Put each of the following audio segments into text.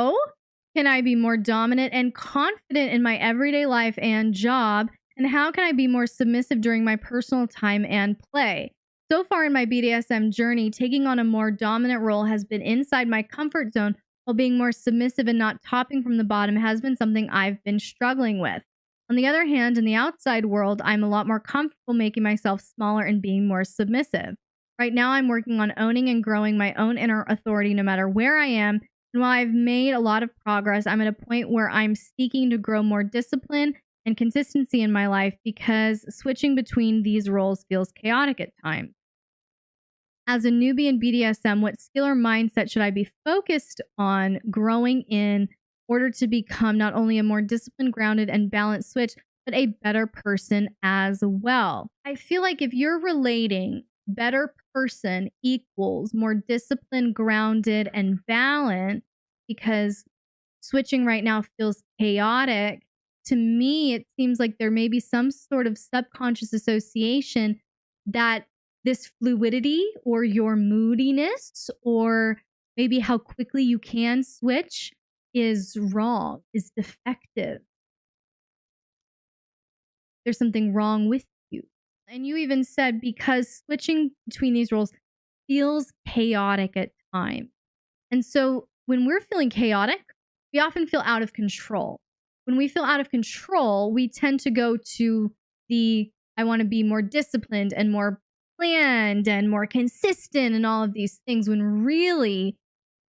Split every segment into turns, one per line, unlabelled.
How can I be more dominant and confident in my everyday life and job? And how can I be more submissive during my personal time and play? So far in my BDSM journey, taking on a more dominant role has been inside my comfort zone, while being more submissive and not topping from the bottom has been something I've been struggling with. On the other hand, in the outside world, I'm a lot more comfortable making myself smaller and being more submissive. Right now, I'm working on owning and growing my own inner authority no matter where I am. And while I've made a lot of progress, I'm at a point where I'm seeking to grow more discipline and consistency in my life because switching between these roles feels chaotic at times. As a newbie in BDSM, what skill or mindset should I be focused on growing in order to become not only a more disciplined, grounded, and balanced switch, but a better person as well? I feel like if you're relating better person equals more disciplined, grounded, and balanced, because switching right now feels chaotic, to me, it seems like there may be some sort of subconscious association that this fluidity or your moodiness or maybe how quickly you can switch is wrong, is defective. There's something wrong with you. And you even said because switching between these roles feels chaotic at times. And so when we're feeling chaotic, we often feel out of control. When we feel out of control, we tend to go to the I want to be more disciplined and more planned and more consistent and all of these things, when really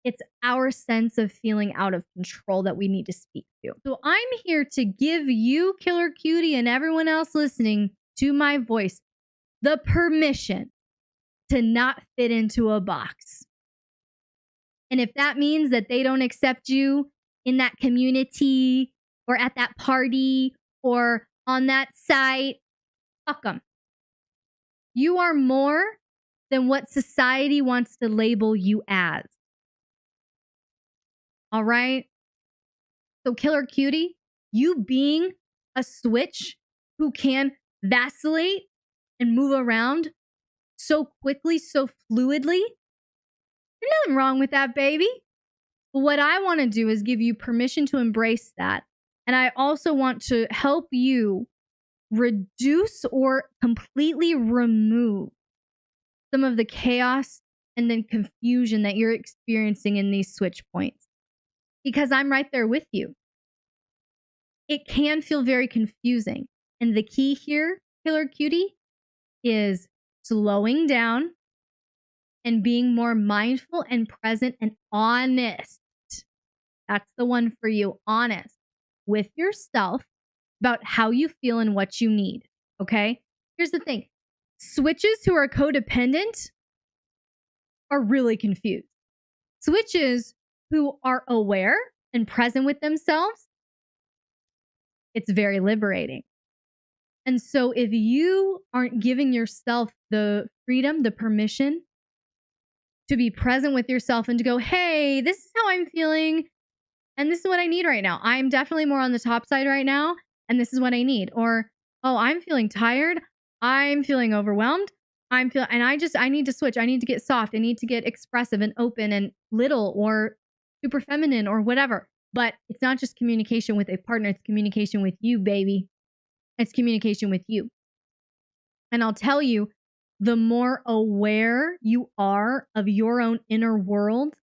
it's our sense of feeling out of control that we need to speak to. So I'm here to give you, Killer Cutie, and everyone else listening to my voice, the permission to not fit into a box. And if that means that they don't accept you in that community or at that party or on that site, fuck them. You are more than what society wants to label you as. All right? So, Killer Cutie, you being a switch who can vacillate and move around so quickly, so fluidly, there's nothing wrong with that, baby. But what I want to do is give you permission to embrace that. And I also want to help you reduce or completely remove some of the chaos and then confusion that you're experiencing in these switch points. Because I'm right there with you. It can feel very confusing. And the key here, Killer Cutie, is slowing down and being more mindful and present and honest. That's the one for you. Honest with yourself about how you feel and what you need. Okay? Here's the thing. Switches who are codependent are really confused. Switches who are aware and present with themselves, it's very liberating. And so if you aren't giving yourself the freedom, the permission to be present with yourself and to go, hey, this is how I'm feeling and this is what I need right now. I'm definitely more on the top side right now and this is what I need. Or, oh, I'm feeling tired. I'm feeling overwhelmed. I need to switch. I need to get soft. I need to get expressive and open and little or super feminine or whatever. But it's not just communication with a partner. It's communication with you, baby. It's communication with you. And I'll tell you, the more aware you are of your own inner world,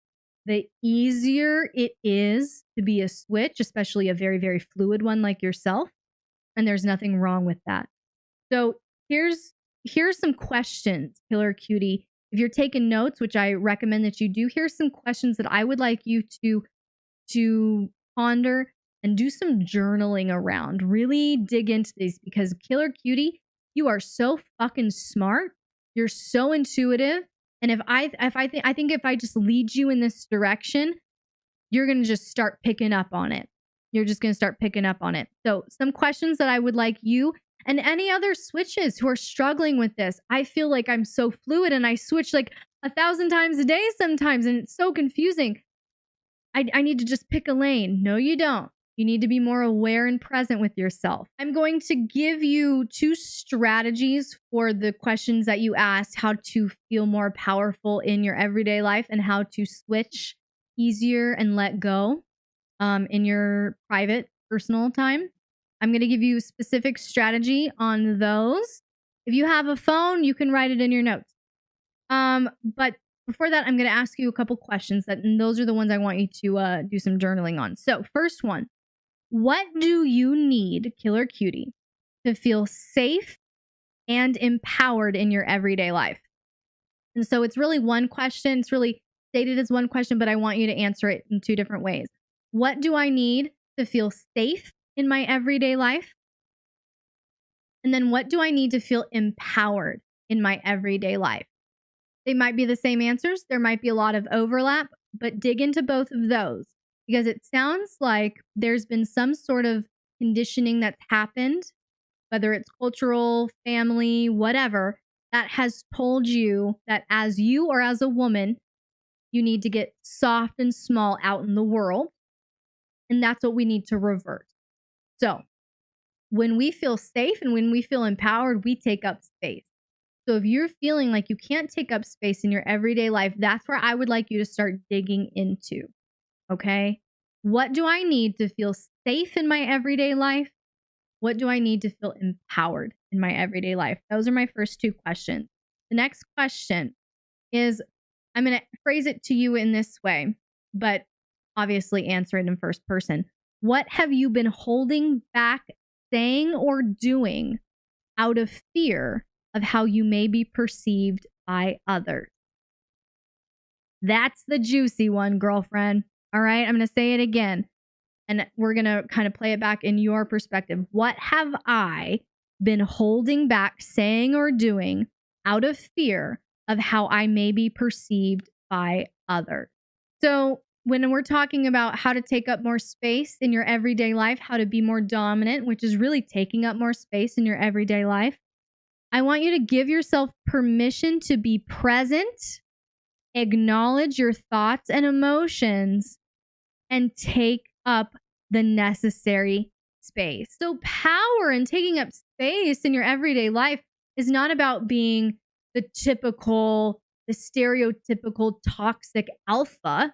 the easier it is to be a switch, especially a very, very fluid one like yourself. And there's nothing wrong with that. So here's some questions, Killer Cutie. If you're taking notes, which I recommend that you do, here's some questions that I would like you to ponder and do some journaling around. Really dig into these because Killer Cutie, you are so fucking smart. You're so intuitive. And I think if I just lead you in this direction, you're going to just start picking up on it. You're just going to start picking up on it. So some questions that I would like you and any other switches who are struggling with this. I feel like I'm so fluid and I switch like 1,000 times a day sometimes and it's so confusing. I need to just pick a lane. No, you don't. You need to be more aware and present with yourself. I'm going to give you 2 strategies for the questions that you asked, how to feel more powerful in your everyday life and how to switch easier and let go. in your private personal time. I'm going to give you specific strategy on those. If you have a phone, you can write it in your notes. But before that, I'm going to ask you a couple questions and those are the ones I want you to do some journaling on. So first one, what do you need, Killer Cutie, to feel safe and empowered in your everyday life? And so it's really one question. It's really stated as one question, but I want you to answer it in two different ways. What do I need to feel safe in my everyday life? And then what do I need to feel empowered in my everyday life? They might be the same answers. There might be a lot of overlap, but dig into both of those because it sounds like there's been some sort of conditioning that's happened, whether it's cultural, family, whatever, that has told you that as you or as a woman, you need to get soft and small out in the world. And that's what we need to revert. So when we feel safe and when we feel empowered, we take up space. So if you're feeling like you can't take up space in your everyday life, that's where I would like you to start digging into. Okay? What do I need to feel safe in my everyday life? What do I need to feel empowered in my everyday life? Those are my first two questions. The next question is, I'm going to phrase it to you in this way, but obviously answer it in first person. What have you been holding back saying or doing out of fear of how you may be perceived by others? That's the juicy one, girlfriend. All right, I'm going to say it again. And we're going to kind of play it back in your perspective. What have I been holding back saying or doing out of fear of how I may be perceived by others? So when we're talking about how to take up more space in your everyday life, how to be more dominant, which is really taking up more space in your everyday life, I want you to give yourself permission to be present, acknowledge your thoughts and emotions, and take up the necessary space. So power and taking up space in your everyday life is not about being the stereotypical toxic alpha.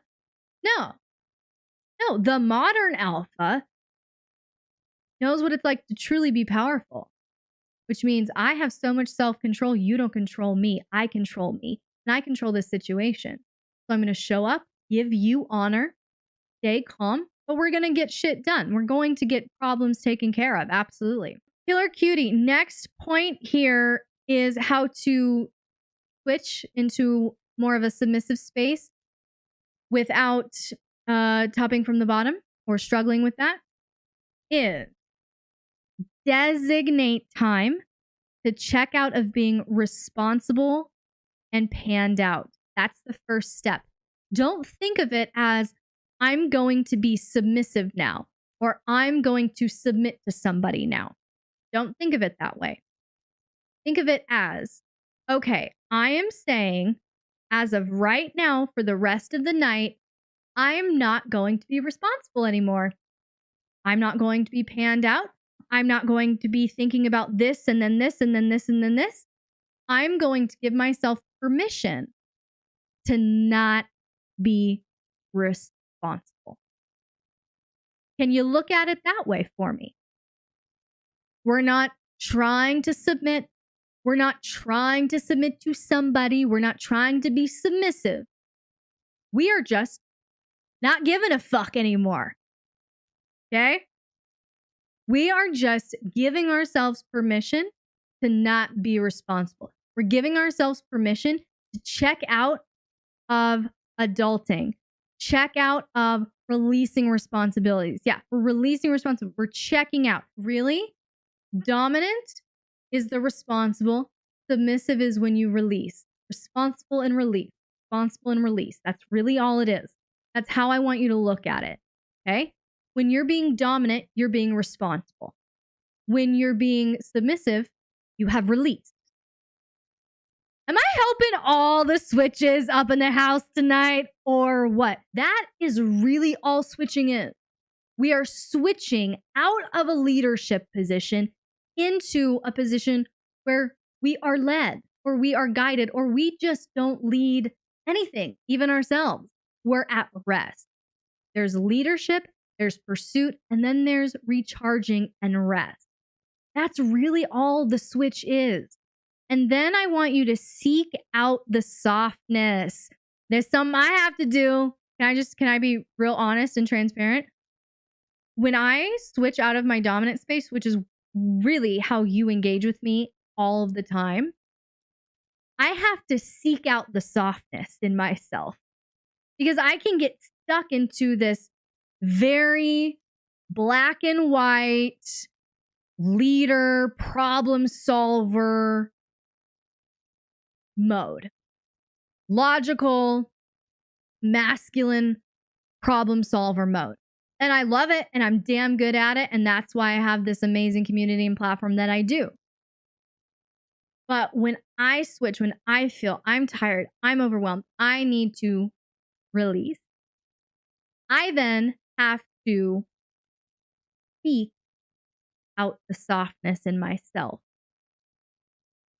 No, the modern alpha knows what it's like to truly be powerful, which means I have so much self-control. You don't control me. I control me, and I control this situation. So I'm going to show up, give you honor, stay calm, but we're going to get shit done. We're going to get problems taken care of. Absolutely. Killer Cutie. Next point here is how to switch into more of a submissive space without topping from the bottom or struggling with that is designate time to check out of being responsible and panned out. That's the first step. Don't think of it as I'm going to be submissive now or I'm going to submit to somebody now. Don't think of it that way. Think of it as, okay, I am saying as of right now for the rest of the night, I am not going to be responsible anymore. I'm not going to be panned out. I'm not going to be thinking about this and then this and then this and then this. I'm going to give myself permission to not be responsible. Can you look at it that way for me? We're not trying to submit. We're not trying to submit to somebody. We're not trying to be submissive. We are just not giving a fuck anymore. Okay? We are just giving ourselves permission to not be responsible. We're giving ourselves permission to check out of adulting, check out of releasing responsibilities. Yeah, we're releasing responsibility. We're checking out. Really? Dominant is the responsible. Submissive is when you release. Responsible and release. Responsible and release. That's really all it is. That's how I want you to look at it. Okay? When you're being dominant, you're being responsible. When you're being submissive, you have released. Am I helping all the switches up in the house tonight or what? That is really all switching is. We are switching out of a leadership position into a position where we are led or we are guided or we just don't lead anything, even ourselves. We're at rest. There's leadership there's pursuit, and then there's recharging and rest. That's really all the switch is. And then I want you to seek out the softness. There's something I have to do. Can I be real honest and transparent? When I switch out of my dominant space, which is really how you engage with me all of the time, I have to seek out the softness in myself because I can get stuck into this very black and white leader, problem solver mode. Logical, masculine problem solver mode. And I love it and I'm damn good at it. And that's why I have this amazing community and platform that I do. But when I switch, when I feel I'm tired, I'm overwhelmed, I need to release, I then have to seek out the softness in myself.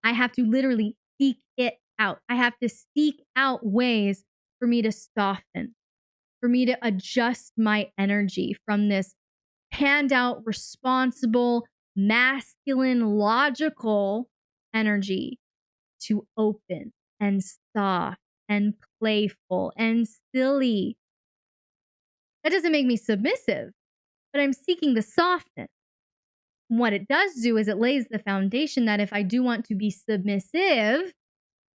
I have to literally seek it out. I have to seek out ways for me to soften, for me to adjust my energy from this handout, responsible, masculine, logical energy to open and soft and playful and silly. That doesn't make me submissive, but I'm seeking the softness. What it does do is it lays the foundation that if I do want to be submissive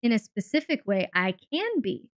in a specific way, I can be.